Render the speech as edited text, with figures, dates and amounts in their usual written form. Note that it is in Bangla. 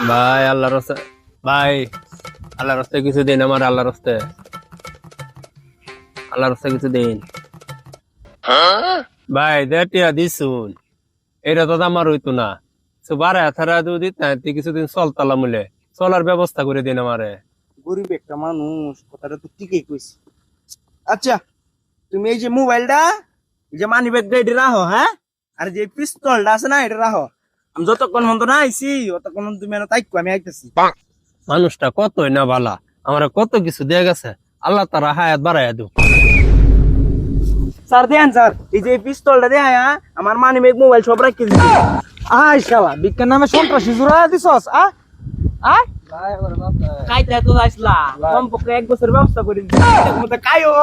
ভাই আল্লাহর রাস্তায়, ভাই আল্লাহর রাস্তায় কিছু দিন, আমার আল্লাহর রাস্তায়, আল্লাহর রাস্তায় কিছু দিন ভাই। দেটিয়া দিছুন, এটা তো আমার হইতো না। বারে থারা দিত না, কিছুদিন চলতালাম বলে চলার ব্যবস্থা করে দিন আমারে। গরিব একটা মানুষ, কথাটা তো ঠিকই কইছি। আচ্ছা, তুমি এই যে মোবাইলটা, এই যে মানি ব্যাগটা এটা রাখো, হ্যাঁ? আর যে পিস্তলটা আছে না, এটা রাখো। আমি যতক্ষণ মন্ত না আইছি ততক্ষণ তুমি তাইকো, আমি আইতেছি। মানুষটা কতই না ভালা, আমার কত কিছু দিয়ে গেছে। আল্লাহ তারা হায়াত বাড়াইয়া দেব। স্যার দেন স্যার, এই যে পিস্তলটা দেয়া, আমার মানি ব্যাগ মোবাইল সব রাখি দিছি। আই শালা বিজ্ঞান নামে সন্ত্রাসী জুড়া দিছস খাইতে তো আসলা, কমপক্ষে 1 বছর ব্যবস্থা করে দিছি। মতো খাইও।